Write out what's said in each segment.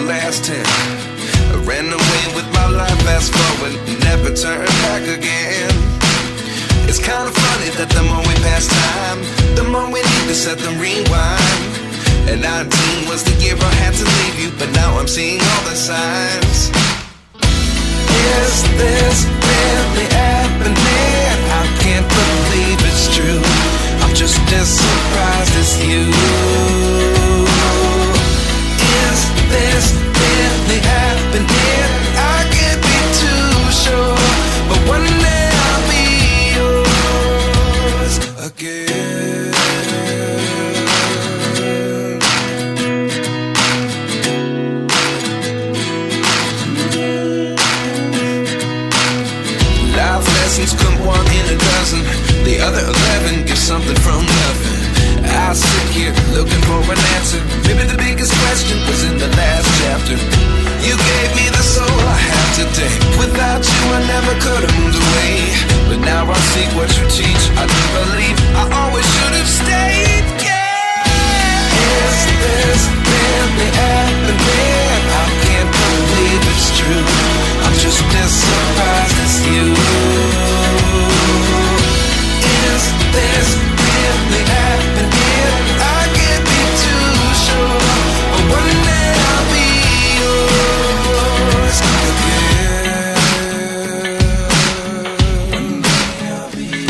last 10. I ran away with my life, fast forward, never turn back again. It's kinda funny that the more we pass time, the more we need to set them rewind. And 19 was the year I had to leave you, but now I'm seeing all the signs. Is this really happening? I can't believe it's true. I'm just as surprised as you. Is this really happening? I can't be too sure, but one day I'll be yours again. Life lessons come one in a dozen. The other 11 get something from nothing. I sit here looking for an answer. Maybe the biggest question was in the last chapter. You gave me the soul I have today. Without you I never could have moved away. But now I see what you teach. I do believe I always should have stayed. Yeah. Is this really happening? I can't believe it's true. I'm just as surprised as you. Is this really happening? I can't be too sure, but one day I'll be yours again. One day I'll be yours.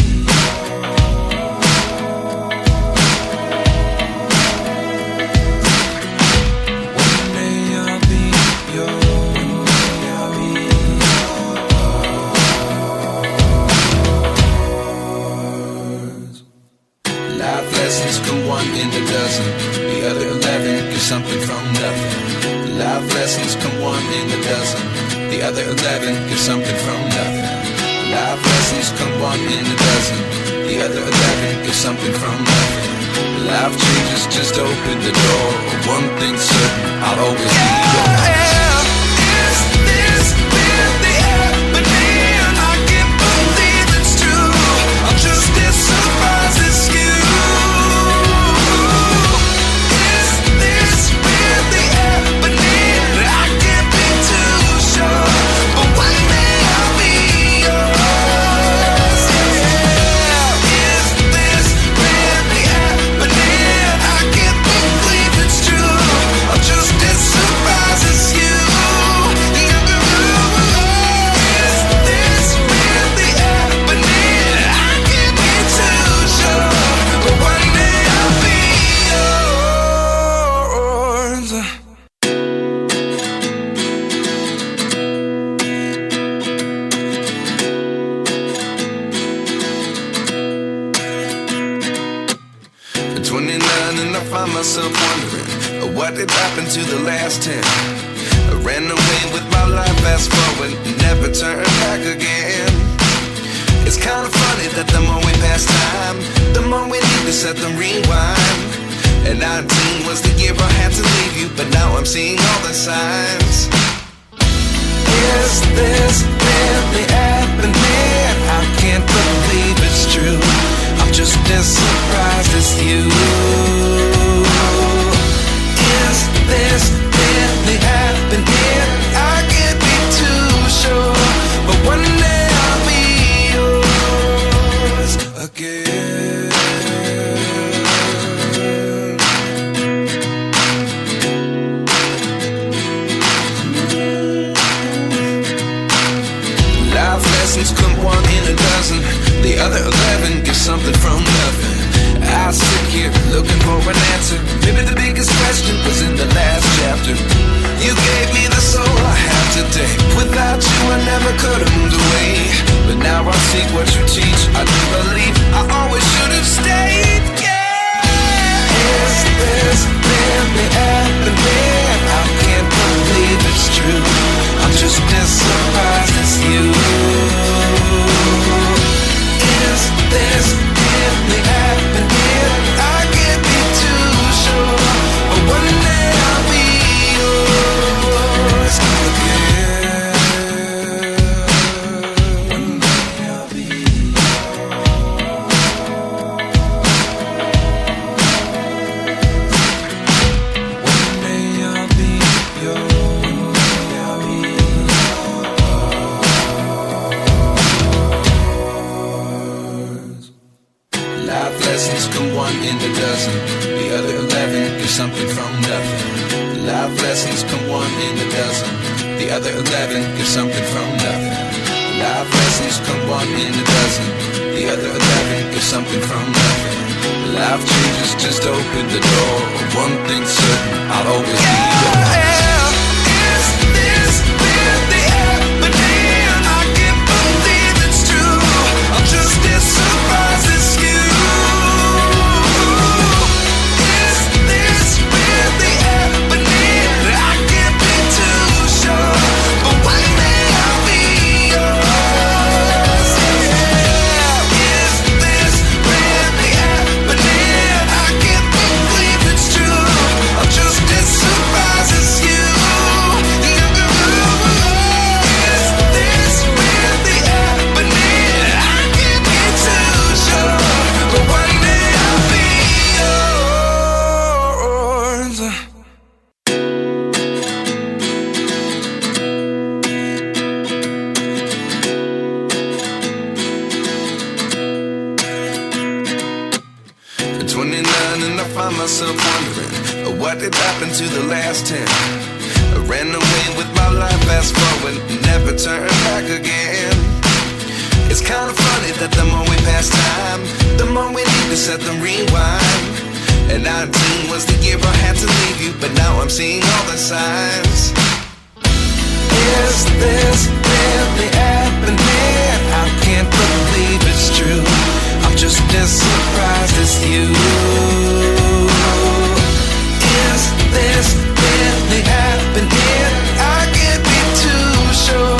One day I'll be yours. Life lessons come one in a dozen. The other 11 get something from nothing. Life lessons come one in a dozen. The other 11 get something from nothing. Life lessons come one in a dozen. The other 11 get something from nothing. Life changes just open the door. One thing's certain, I'll always be yours. Is this really happening? I can't believe it's true. I'm just as surprised as you. Is this really happening? I can't be too sure, but one day I'll be yours. Yeah. Is this really happening? I can't believe it's true. I'm just as surprised as you. Is this really happening? I can't be too sure, but one day I'll be yours. 29 and I find myself wondering what did happen to the last 10. I ran away with my life, fast forward, never turn back again. It's kinda funny that the more we pass time, the more we need to set them rewind. And 19 was the year I had to leave you, but now I'm seeing all the signs. Is this really happening? I can't believe it's true. I'm just as surprised as you. Is this really happening? I can't be too sure, but one day I'll be yours again. Life lessons come one in a dozen. The other 11 get something from nothing. I sit here looking for an answer. Maybe the biggest question was in the last chapter. You gave me the soul I have today. Without you I never could have moved away. But now I see what you teach. I do believe I always should have stayed. Yeah. Is this really happening? I can't believe it's true. I'm just as surprised as you. Is this really happening? I can't be too sure, but one day I'll be yours again. One day I'll be yours. come one in a dozen. The other 11 give something from nothing. Life lessons come one in a dozen. The other 11 give something from nothing. Life changes just open the door. One thing's certain, I'll always be yours. Is this really happening? I can't believe it's true. I'm just as surprised as you. Is this really happening? I can't be too sure, but one day I'll be yours. Is this really happening? I can't believe it's true. I'm just as surprised as you. Is this really happening? I can't be too sure, but one day I'll be yours. At 29 and I find myself wondering, what did happen to the last 10? I ran away with my life, fast forward, never turn back again. It's kind of funny that the more we pass time, the more we need to set the rewind. And 19 was the year I had to leave you, but now I'm seeing all the signs. Is this really happening? I can't believe it's true. I'm just as surprised as you. Is this really happening? I can't be too sure,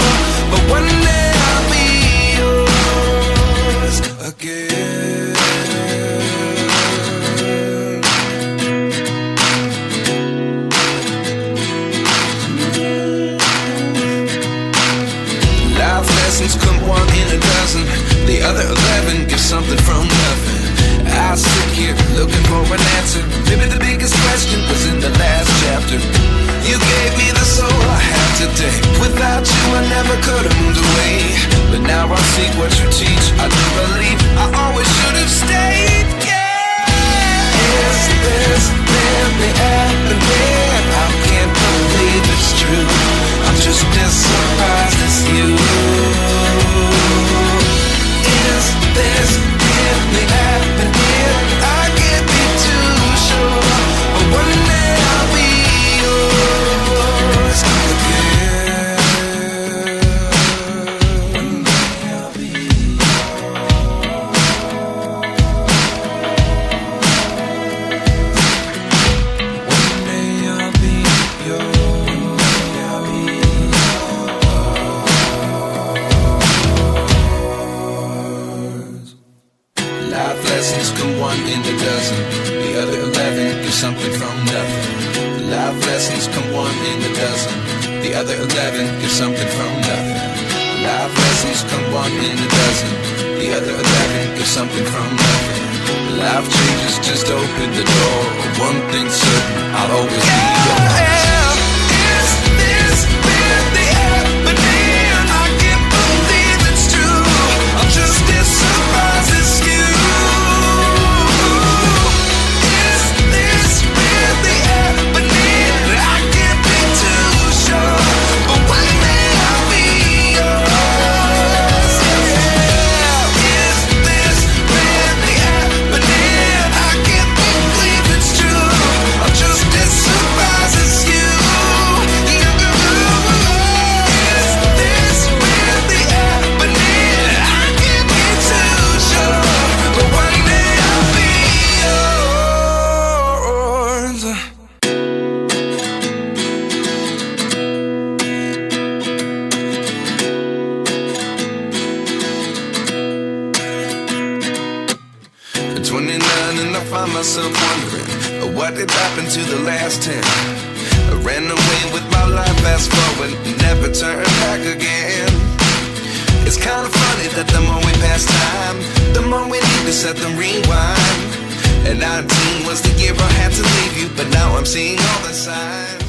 but one day I'll be yours again. Life lessons come one in a dozen. The other 11 give something from nothing. I sit here looking for an answer. Maybe the biggest question was in the last chapter. You gave me the soul I have today. Without you I never could have moved away. But now I see what you teach. I do believe I always should have stayed. Yeah. Is this really happening? I can't believe it's true. I'm just as surprised as you. Is this really happening? I can't be too sure, but one day I'll be yours again. One day I'll be yours. One day I'll be yours. One day I'll be yours. Life lessons come one in a dozen. The other 11 give something from nothing. Life lessons come one in a dozen. The other 11 give something from nothing. Life lessons come one in a dozen. The other 11 give something from nothing. Life changes just open the door. One thing's certain, I'll always be yours. Is this really happening? I can't believe it's true. I'm just as surprised as you. Is this really happening? I can't be too sure, but one day I'll be yours. Is this really happening? I can't believe it's true. I'm just as surprised as you. Is this really happening? I can't be too sure, but one day I'll be yours. At 29 and I find myself wondering, what did happen to the last 10? I ran away with my life, fast forward, never turn back again. It's kind of funny that the more we pass time, the more we need to set the rewind. And 19 was the year I had to leave you, but now I'm seeing all the signs.